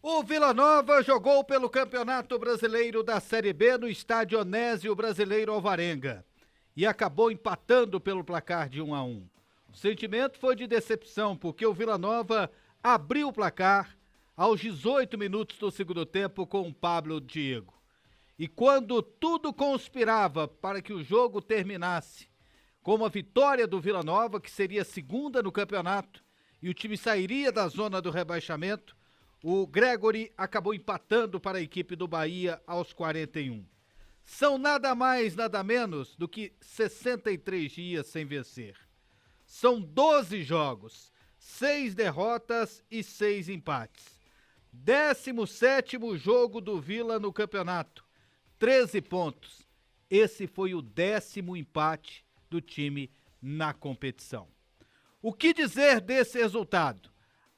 O Vila Nova jogou pelo Campeonato Brasileiro da Série B no estádio Onésio Brasileiro Alvarenga e acabou empatando pelo placar de 1-1. O sentimento foi de decepção, porque o Vila Nova abriu o placar aos 18 minutos do segundo tempo com o Pablo Diego. E quando tudo conspirava para que o jogo terminasse com uma vitória do Vila Nova, que seria segunda no campeonato, e o time sairia da zona do rebaixamento, o Gregory acabou empatando para a equipe do Bahia aos 41. São nada mais, nada menos do que 63 dias sem vencer. São 12 jogos, 6 derrotas e 6 empates. 17º jogo do Vila no campeonato, 13 pontos. Esse foi o 10º empate do time na competição. O que dizer desse resultado?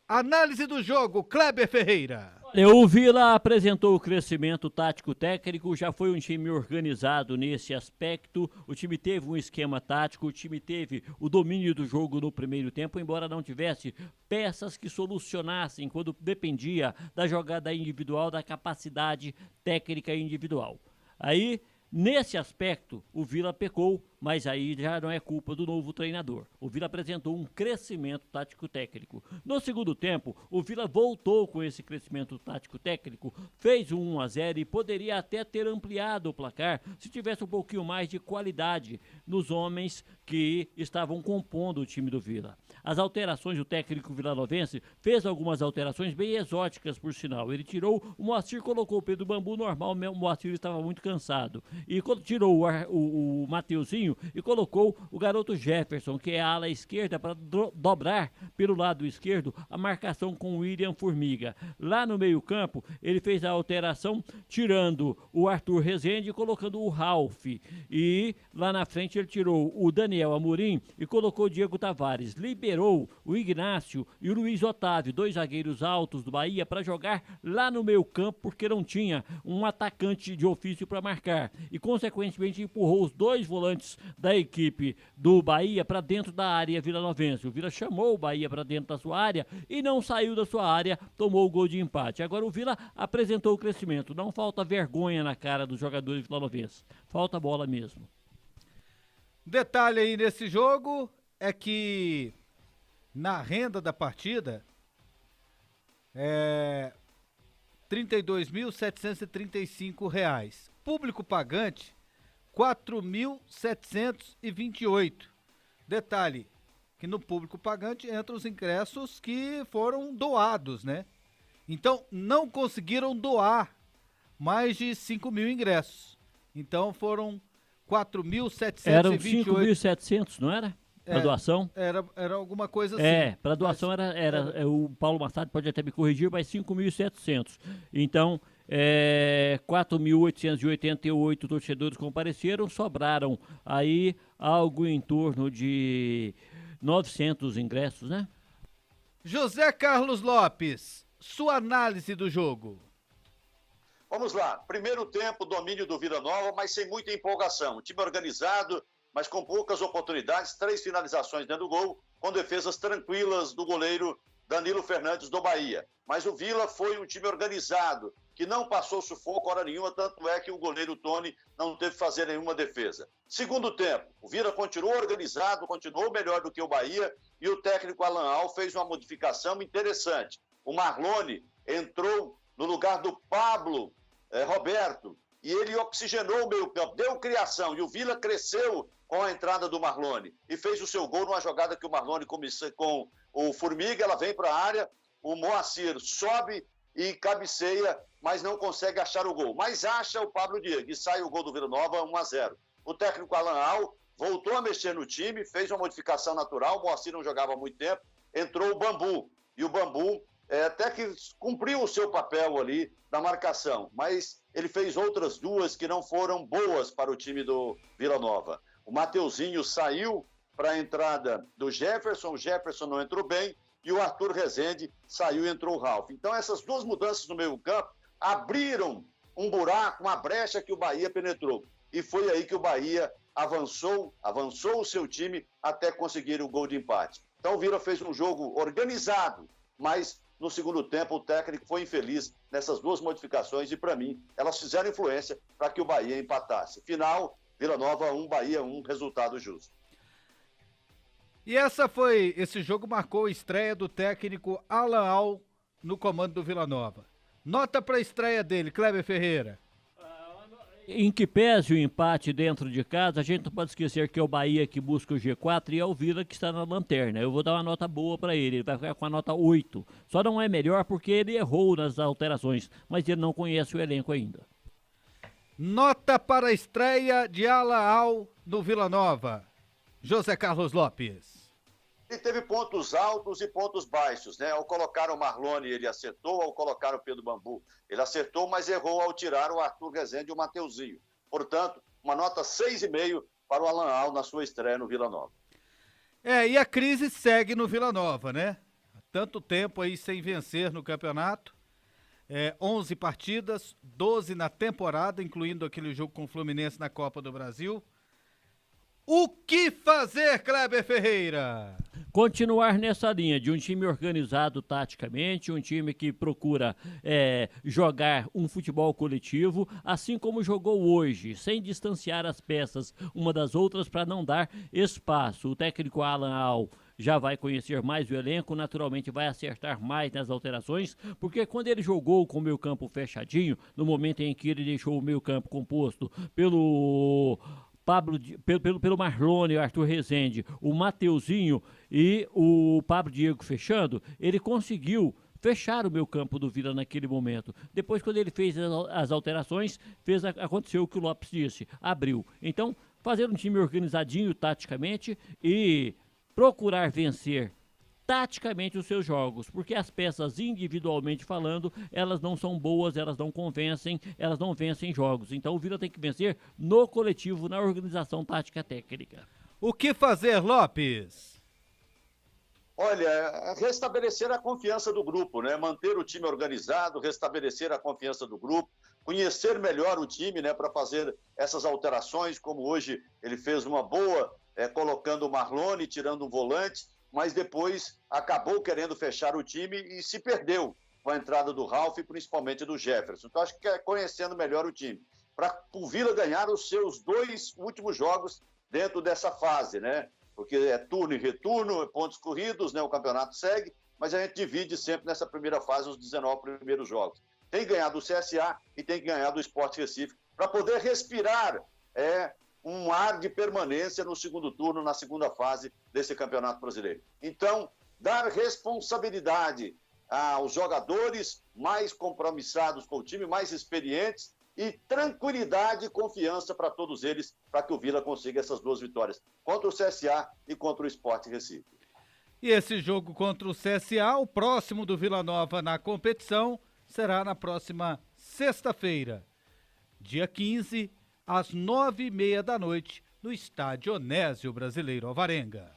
Análise do jogo, Kleber Ferreira. O Vila apresentou o crescimento tático-técnico, já foi um time organizado nesse aspecto, o time teve um esquema tático, o time teve o domínio do jogo no primeiro tempo, embora não tivesse peças que solucionassem quando dependia da jogada individual, da capacidade técnica individual. Aí, nesse aspecto, o Vila pecou, mas aí já não é culpa do novo treinador. O Vila apresentou um crescimento tático-técnico. No segundo tempo, o Vila voltou com esse crescimento tático-técnico, fez um 1-0 e poderia até ter ampliado o placar se tivesse um pouquinho mais de qualidade nos homens que estavam compondo o time do Vila. As alterações, o técnico vilanovense fez algumas alterações bem exóticas, por sinal. Ele tirou o Moacir, colocou o Pedro Bambu normal, o Moacir estava muito cansado. E quando tirou o Mateuzinho e colocou o garoto Jefferson, que é a ala esquerda, para dobrar pelo lado esquerdo a marcação com o William Formiga. Lá no meio campo, ele fez a alteração tirando o Arthur Rezende e colocando o Ralf. E lá na frente ele tirou o Daniel Amorim e colocou o Diego Tavares. Liberou o Ignácio e o Luiz Otávio, dois zagueiros altos do Bahia, para jogar lá no meio campo, porque não tinha um atacante de ofício para marcar. E consequentemente empurrou os dois volantes da equipe do Bahia para dentro da área vilanovense. O Vila chamou o Bahia para dentro da sua área e não saiu da sua área, tomou o gol de empate. Agora o Vila apresentou o crescimento. Não falta vergonha na cara dos jogadores vilanovenses. Falta bola mesmo. Detalhe aí nesse jogo é que na renda da partida é R$ 32.735. Público pagante, 4.728. Detalhe, que no público pagante entram os ingressos que foram doados, né? Então, não conseguiram doar mais de 5.000 ingressos. Então, foram 4.728. Eram 5.700, não era? Para doação? Era alguma coisa assim. Para doação era o Paulo Massad pode até me corrigir, mas 5.700. Então, 4.888 torcedores compareceram, sobraram aí algo em torno de 900 ingressos, né? José Carlos Lopes, sua análise do jogo. Vamos lá, primeiro tempo, domínio do Vila Nova, mas sem muita empolgação. Time organizado, mas com poucas oportunidades, 3 finalizações dentro do gol, com defesas tranquilas do goleiro Danilo Fernandes do Bahia. Mas o Vila foi um time organizado, que não passou sufoco hora nenhuma, tanto é que o goleiro Tony não teve que fazer nenhuma defesa. Segundo tempo, o Vila continuou organizado, continuou melhor do que o Bahia, e o técnico Alan Al fez uma modificação interessante. O Marlone entrou no lugar do Pablo Roberto, e ele oxigenou o meio-campo, deu criação, e o Vila cresceu com a entrada do Marlone, e fez o seu gol numa jogada que o Marlone começou com o Formiga, ela vem para a área, o Moacir sobe e cabeceia, mas não consegue achar o gol. Mas acha o Pablo Diego, e sai o gol do Vila Nova, 1-0. O técnico Alan Al voltou a mexer no time, fez uma modificação natural, o Moacir não jogava há muito tempo, entrou o Bambu, e o Bambu até que cumpriu o seu papel ali na marcação, mas ele fez outras duas que não foram boas para o time do Vila Nova. O Mateuzinho saiu para a entrada do Jefferson, o Jefferson não entrou bem, e o Arthur Rezende saiu e entrou o Ralf. Então essas duas mudanças no meio campo abriram um buraco, uma brecha que o Bahia penetrou. E foi aí que o Bahia avançou o seu time até conseguir o gol de empate. Então o Vila fez um jogo organizado, mas no segundo tempo o técnico foi infeliz nessas duas modificações e, para mim, elas fizeram influência para que o Bahia empatasse. Final, Vila Nova 1, Bahia 1, resultado justo. E esse jogo marcou a estreia do técnico Alan Al no comando do Vila Nova. Nota para a estreia dele, Kleber Ferreira. Em que pese o empate dentro de casa, a gente não pode esquecer que é o Bahia que busca o G4 e é o Vila que está na lanterna. Eu vou dar uma nota boa para ele vai ficar com a nota 8. Só não é melhor porque ele errou nas alterações, mas ele não conhece o elenco ainda. Nota para a estreia de Alan Al no Vila Nova, José Carlos Lopes. E teve pontos altos e pontos baixos, né? Ao colocar o Marlone, ele acertou. Ao colocar o Pedro Bambu, ele acertou, mas errou ao tirar o Arthur Rezende e o Mateuzinho. Portanto, uma nota 6,5 para o Alan Al na sua estreia no Vila Nova. E a crise segue no Vila Nova, né? Tanto tempo aí sem vencer no campeonato. 11 partidas, 12 na temporada, incluindo aquele jogo com o Fluminense na Copa do Brasil. O que fazer, Kleber Ferreira? Continuar nessa linha de um time organizado taticamente, um time que procura jogar um futebol coletivo, assim como jogou hoje, sem distanciar as peças uma das outras para não dar espaço. O técnico Alan Al já vai conhecer mais o elenco, naturalmente vai acertar mais nas alterações, porque quando ele jogou com o meio campo fechadinho, no momento em que ele deixou o meio campo composto pelo Marlone, o Arthur Rezende, o Mateuzinho e o Pablo Diego fechando, ele conseguiu fechar o meio campo do Vila naquele momento. Depois, quando ele fez as alterações, aconteceu o que o Lopes disse, abriu. Então, fazer um time organizadinho taticamente e procurar vencer taticamente os seus jogos, porque as peças individualmente falando, elas não são boas, elas não convencem, elas não vencem jogos. Então o Vila tem que vencer no coletivo, na organização tática técnica. O que fazer, Lopes? Olha, restabelecer a confiança do grupo, né? Manter o time organizado, restabelecer a confiança do grupo, conhecer melhor o time, né? Para fazer essas alterações, como hoje ele fez uma boa, colocando o Marlone, tirando um volante, mas depois acabou querendo fechar o time e se perdeu com a entrada do Ralf e principalmente do Jefferson. Então acho que é conhecendo melhor o time, para o Vila ganhar os seus 2 últimos jogos dentro dessa fase, né? Porque é turno e retorno, pontos corridos, né? O campeonato segue, mas a gente divide sempre nessa primeira fase os 19 primeiros jogos. Tem que ganhar do CSA e tem que ganhar do Sport Recife para poder respirar um ar de permanência no segundo turno, na segunda fase desse Campeonato Brasileiro. Então, dar responsabilidade aos jogadores mais compromissados com o time, mais experientes, e tranquilidade e confiança para todos eles, para que o Vila consiga essas 2 vitórias, contra o CSA e contra o Sport Recife. E esse jogo contra o CSA, o próximo do Vila Nova na competição, será na próxima sexta-feira, dia 15, às 9h30 da noite, no estádio Onésio Brasileiro Alvarenga.